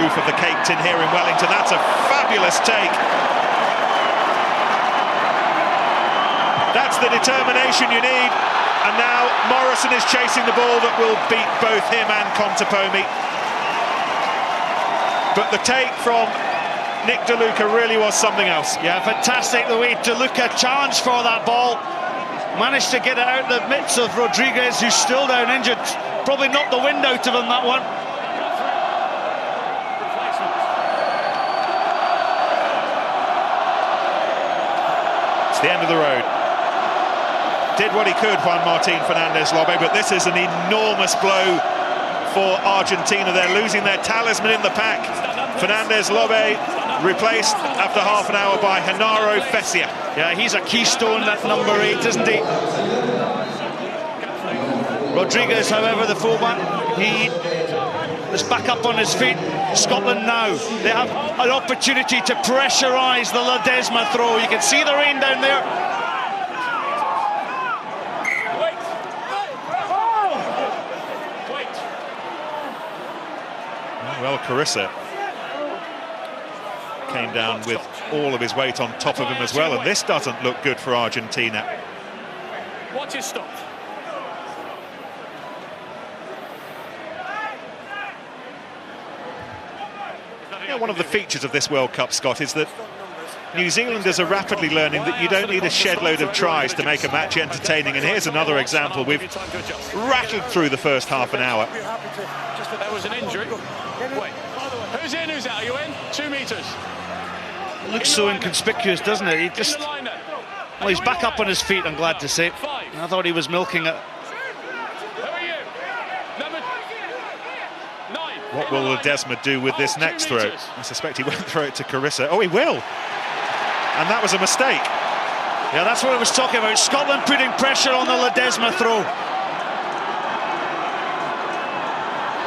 roof of the cake tin here in Wellington. That's a fabulous take. That's the determination you need. And now Morrison is chasing the ball that will beat both him and Contepomi. But the take from Nick De Luca really was something else. Yeah, fantastic the way De Luca challenged for that ball. Managed to get it out the midst of Rodriguez, who's still down injured. Probably knocked the wind out of him, that one. It's the end of the road. Did what he could, Juan Martín Fernández-Lobé, but this is an enormous blow for Argentina. They're losing their talisman in the pack. Fernández-Lobé replaced after half an hour by Genaro Fessia. Yeah, he's a keystone, that number 8, isn't he? Rodriguez, however, the fullback, he is back up on his feet. Scotland now, they have an opportunity to pressurise the Ledesma throw. You can see the rain down there. Well, Carissa came down with all of his weight on top of him as well, and this doesn't look good for Argentina. Watch it stop. Yeah, one of the features of this World Cup, Scott, is that New Zealanders are rapidly learning that you don't need a shed load of tries to make a match entertaining, and here's another example. We've rattled through the first half an hour. There was an injury. Wait, who's in, who's out? Are you in? 2 meters. It looks so inconspicuous, doesn't it? He just... Well, he's back up on his feet, I'm glad to say. I thought he was milking it. Who are you? Number 9. What will Ledesma do with this next throw? I suspect he won't throw it to Carissa. Oh, he will. And that was a mistake. Yeah, that's what I was talking about. Scotland putting pressure on the Ledesma throw.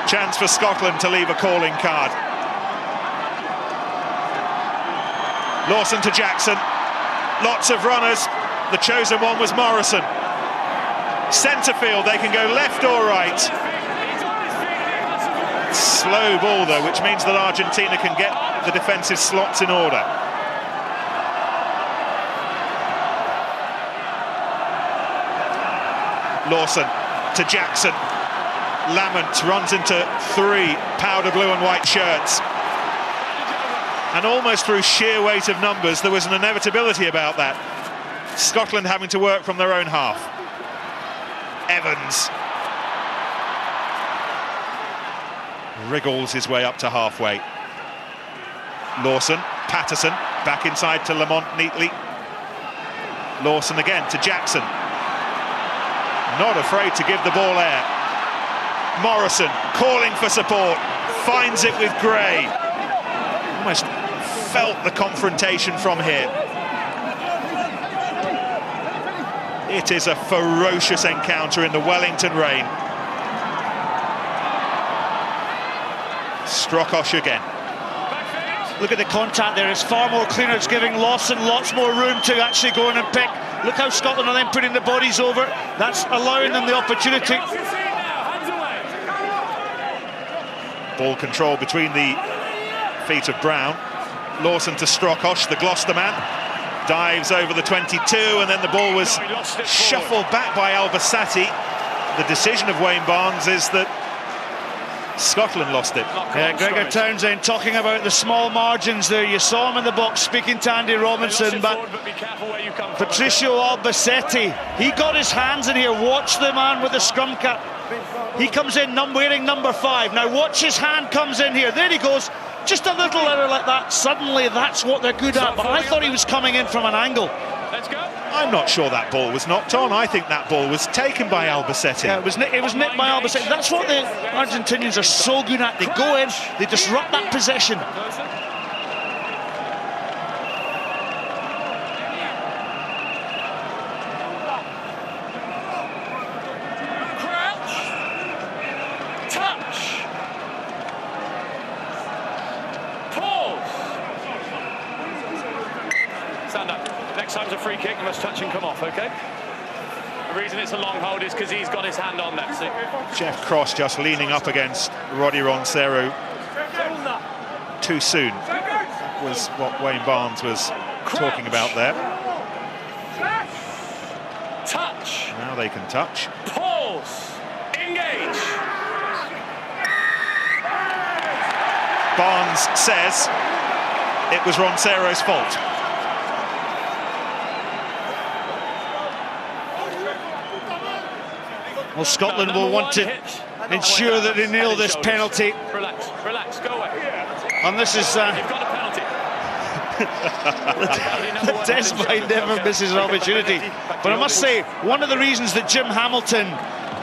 Chance for Scotland to leave a calling card. Lawson to Jackson. Lots of runners. The chosen one was Morrison. Centre field, they can go left or right. Slow ball though, which means that Argentina can get the defensive slots in order. Lawson to Jackson. Lamont runs into 3 powder blue and white shirts. And almost through sheer weight of numbers, there was an inevitability about that. Scotland having to work from their own half. Evans wriggles his way up to halfway. Lawson, Patterson, back inside to Lamont neatly. Lawson again to Jackson. Not afraid to give the ball air. Morrison calling for support, finds it with Gray. Almost felt the confrontation from here. It is a ferocious encounter in the Wellington rain. Strokosz again. Look at the contact there, it's far more cleaner. It's giving Lawson lots more room to actually go in and pick. Look how Scotland are then putting the bodies over. That's allowing them the opportunity. Ball control between the feet of Brown. Lawson to Strokosz, the Gloucester man. Dives over the 22, and then the ball was shuffled back by Albacete. The decision of Wayne Barnes is that Scotland lost it. Yeah, Gregor Townsend talking about the small margins there. You saw him in the box speaking to Andy Robinson, but Patricio Albacete, he got his hands in here. Watch the man with the scrum cap. He comes in wearing number 5. Now watch his hand comes in here. There he goes. Just a little error like that. Suddenly that's what they're good at. But I thought he was coming in from an angle. Let's go. I'm not sure that ball was knocked on. I think that ball was taken by Albacete. Yeah, it was nicked by Albacete. That's what the Argentinians are so good at. They go in, they disrupt that possession. Stand up. Next time's a free kick, you must touch and come off, okay? The reason it's a long hold is because he's got his hand on that, see? Jeff Cross just leaning up against Roddy Roncero. too soon. That was what Wayne Barnes was talking about there. Touch. Now they can touch. Pause. Engage. Barnes says it was Roncero's fault. Well, Scotland will want to ensure that they nail this penalty. Relax, relax, go away. And this is... You've got a penalty. Desmond never misses an opportunity. But I must say, one of the reasons that Jim Hamilton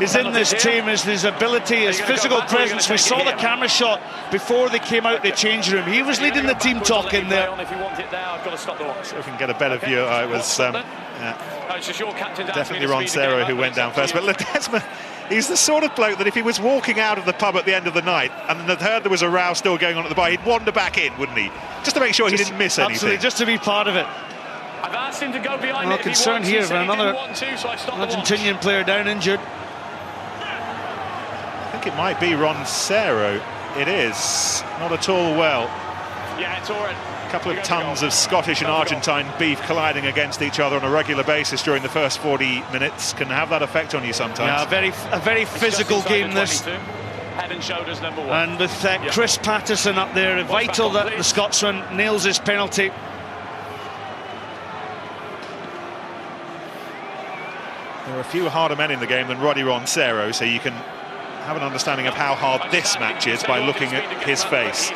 is in this team is his ability, his physical presence. We saw the camera shot before they came out the change room. He was leading the team talk in there. So we can get a better view. It was definitely Roncero who went down first. But Ledesma, he's the sort of bloke that if he was walking out of the pub at the end of the night and had heard there was a row still going on at the bar, he'd wander back in, wouldn't he? Just to make sure he didn't miss anything. Absolutely, just to be part of it. I've asked him to go behind well, concern here for another Argentinian player down injured. I think it might be Roncero. It is. Not at all well. Yeah, it's all right. A couple of tons of Scottish and Argentine beef colliding against each other on a regular basis during the first 40 minutes can have that effect on you sometimes. Yeah, a very physical game this. Head and shoulders number one. And with Chris Patterson up there, vital that the Scotsman nails his penalty. There are a few harder men in the game than Roddy Roncero, so you can have an understanding of how hard this match is by looking at his face.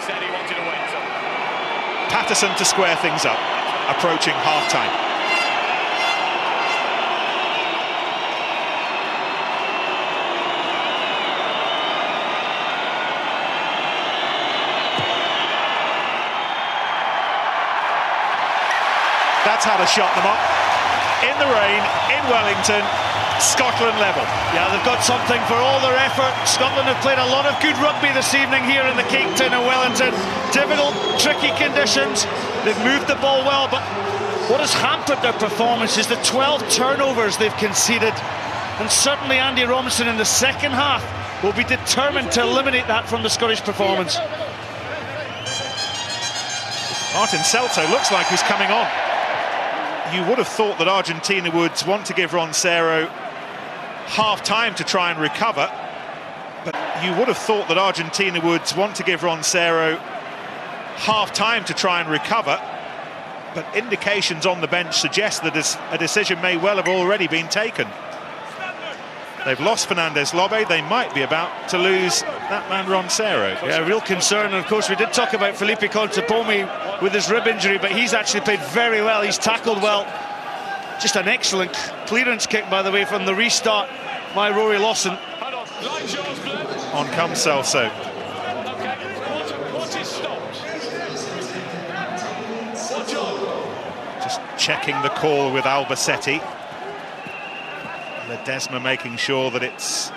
Patterson to square things up, approaching half-time. That's how to shot them up. In the rain, in Wellington, Scotland level. Yeah, they've got something for all their effort. Scotland have played a lot of good rugby this evening here in the Cake Tin in Wellington. Difficult, tricky conditions. They've moved the ball well, but what has hampered their performance is the 12 turnovers they've conceded. And certainly Andy Robinson in the second half will be determined to eliminate that from the Scottish performance. Martin Celto looks like he's coming on. You would have thought that Argentina would want to give Roncero half-time to try and recover, but you would have thought that Argentina would want to give Roncero half-time to try and recover, but indications on the bench suggest that a decision may well have already been taken. They've lost Fernandez Lobbe, they might be about to lose that man Roncero. Yeah, real concern, and of course we did talk about Felipe Contepomi with his rib injury, but he's actually played very well, he's tackled well. Just an excellent clearance kick, by the way, from the restart by Rory Lawson. On comes Celso. Just checking the call with Albacete. Ledesma making sure that it's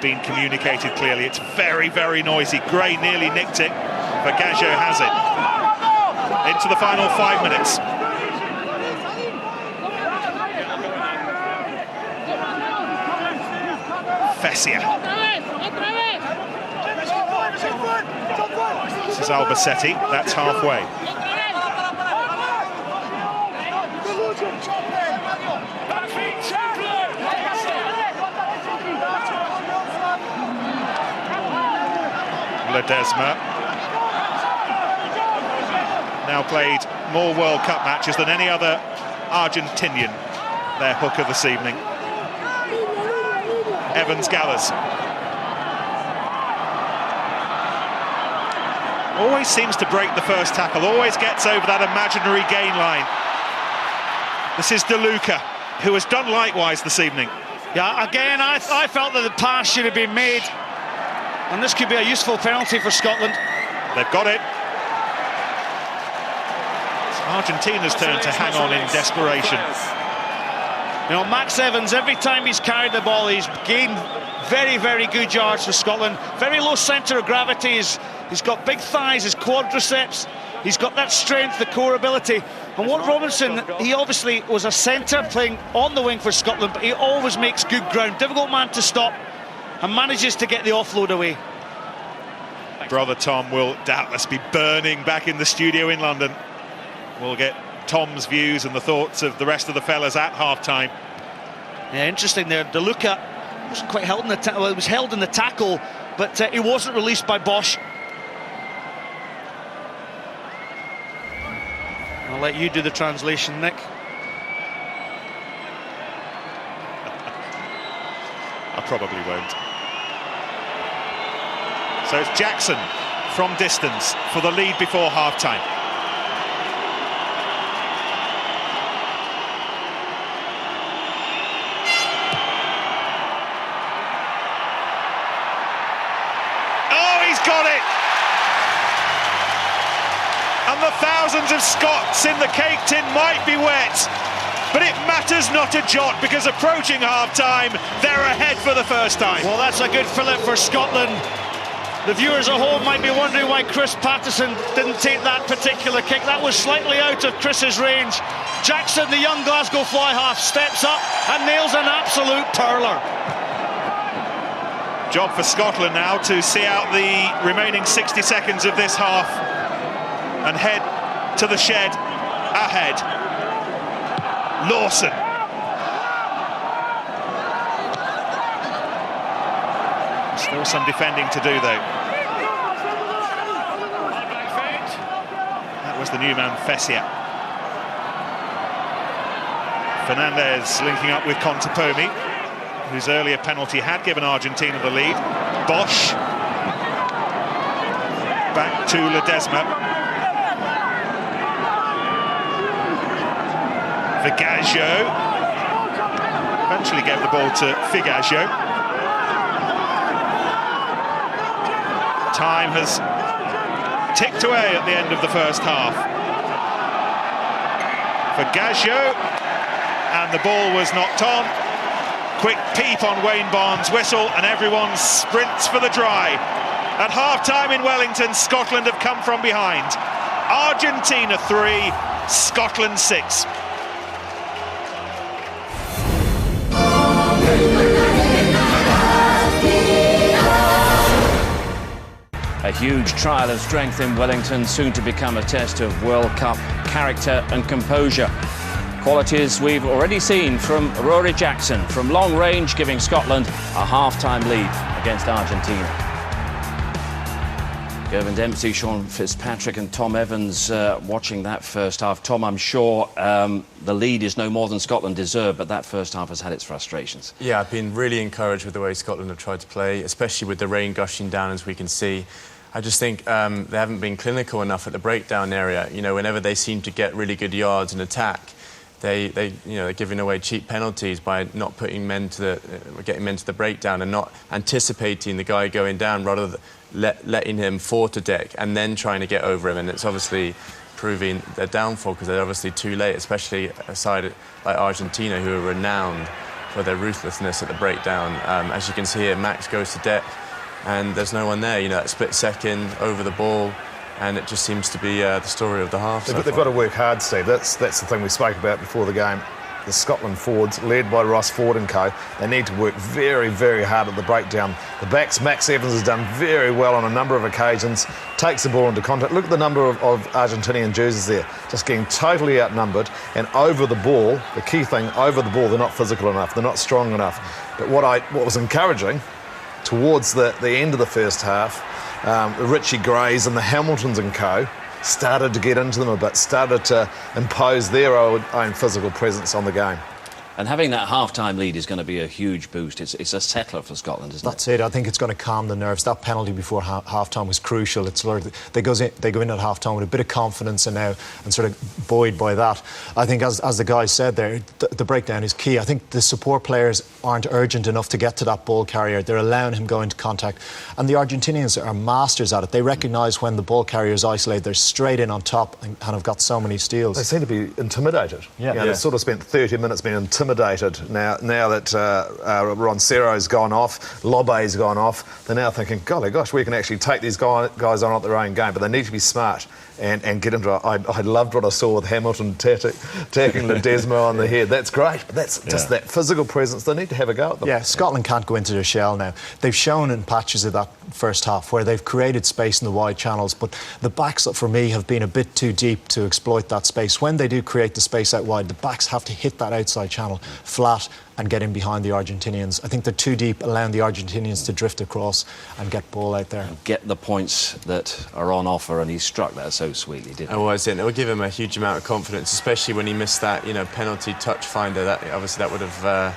been communicated clearly. It's very, very noisy. Gray nearly nicked it, but Gaggio has it. Into the final 5 minutes. Fessia. This is Albacete, that's halfway. Ledesma. Now played more World Cup matches than any other Argentinian, their hooker this evening. Evans Gallers. Always seems to break the first tackle, always gets over that imaginary gain line. This is De Luca, who has done likewise this evening. Yeah, again, I felt that the pass should have been made, and this could be a useful penalty for Scotland. They've got it. It's Argentina's turn to hang on in desperation. You know, Max Evans, every time he's carried the ball, he's gained very, very good yards for Scotland. Very low centre of gravity. He's got big thighs, his quadriceps. He's got that strength, the core ability. And what Robinson, he obviously was a centre playing on the wing for Scotland, but he always makes good ground. Difficult man to stop and manages to get the offload away. brother Tom will doubtless be burning back in the studio in London. We'll get Tom's views and the thoughts of the rest of the fellas at half-time. Yeah, interesting there. DeLuca wasn't quite held in the well, it was held in the tackle, but he wasn't released by Bosch. I'll let you do the translation, Nick. I probably won't. So it's Jackson from distance for the lead before half-time. Oh, he's got it! And the thousands of Scots in the cake tin might be wet, but it matters not a jot, because approaching half-time, they're ahead for the first time. Well, that's a good fillip for Scotland. The viewers at home might be wondering why Chris Patterson didn't take that particular kick. That was slightly out of Chris's range. Jackson, the young Glasgow fly half, steps up and nails an absolute perler. Job for Scotland now to see out the remaining 60 seconds of this half and head to the shed ahead. Lawson. Still some defending to do, though. That was the new man, Fessia. Fernandez linking up with Contepomi, whose earlier penalty had given Argentina the lead. Bosch. Back to Ledesma. Vigaggio. Eventually gave the ball to Vigaggio. Time has ticked away at the end of the first half. Vigaggio, and the ball was knocked on. Quick peep on Wayne Barnes' whistle, and everyone sprints for the dry. At half-time in Wellington, Scotland have come from behind. Argentina 3, Scotland 6. A huge trial of strength in Wellington, soon to become a test of World Cup character and composure. Qualities we've already seen from Rory Jackson, from long range, giving Scotland a half-time lead against Argentina. Gervin Dempsey, Sean Fitzpatrick and Tom Evans watching that first half. Tom, I'm sure the lead is no more than Scotland deserve, but that first half has had its frustrations. Yeah, I've been really encouraged with the way Scotland have tried to play, especially with the rain gushing down, as we can see. I just think they haven't been clinical enough at the breakdown area. You know, whenever they seem to get really good yards and attack, they're giving away cheap penalties by not putting getting men to the breakdown and not anticipating the guy going down, rather than letting him fall to deck and then trying to get over him. And it's obviously proving their downfall, because they're obviously too late, especially a side like Argentina, who are renowned for their ruthlessness at the breakdown. As you can see here, Max goes to deck and there's no one there. You know, that split second over the ball, and it just seems to be the story of the half. They've got to work hard, Steve. That's the thing we spoke about before the game. The Scotland forwards, led by Ross Ford and co, they need to work very, very hard at the breakdown. The backs, Max Evans has done very well on a number of occasions, takes the ball into contact. Look at the number of Argentinian jerseys there, just getting totally outnumbered. And over the ball, the key thing, over the ball, they're not physical enough, they're not strong enough. But what was encouraging, towards the end of the first half, the Richie Grays and the Hamiltons and co started to get into them a bit, started to impose their own physical presence on the game. And having that half-time lead is going to be a huge boost. It's a settler for Scotland, isn't it? That's it. I think it's going to calm the nerves. That penalty before half-time was crucial. It's sort of, they go in at half-time with a bit of confidence and sort of buoyed by that. I think, as the guys said there, the breakdown is key. I think the support players aren't urgent enough to get to that ball carrier. They're allowing him go into contact. And the Argentinians are masters at it. They recognise when the ball carrier is isolated, they're straight in on top and have got so many steals. They seem to be intimidated. Yeah. They sort of spent 30 minutes being intimidated intimidated now that Roncero's gone off, Lobe's gone off. They're now thinking, golly gosh, we can actually take these guys on at their own game, but they need to be smart and get into it. I loved what I saw with Hamilton tackling Ledesma on the head. That's great, but that's just that physical presence. They need to have a go at them. Yeah, Scotland can't go into their shell now. They've shown in patches of that first half where they've created space in the wide channels, but the backs, for me, have been a bit too deep to exploit that space. When they do create the space out wide, the backs have to hit that outside channel flat and get in behind the Argentinians. I think they're too deep, allowing the Argentinians to drift across and get ball out there. Get the points that are on offer, and he struck that so sweetly, didn't he? Oh, it will give him a huge amount of confidence, especially when he missed that, penalty touch finder. That obviously that would have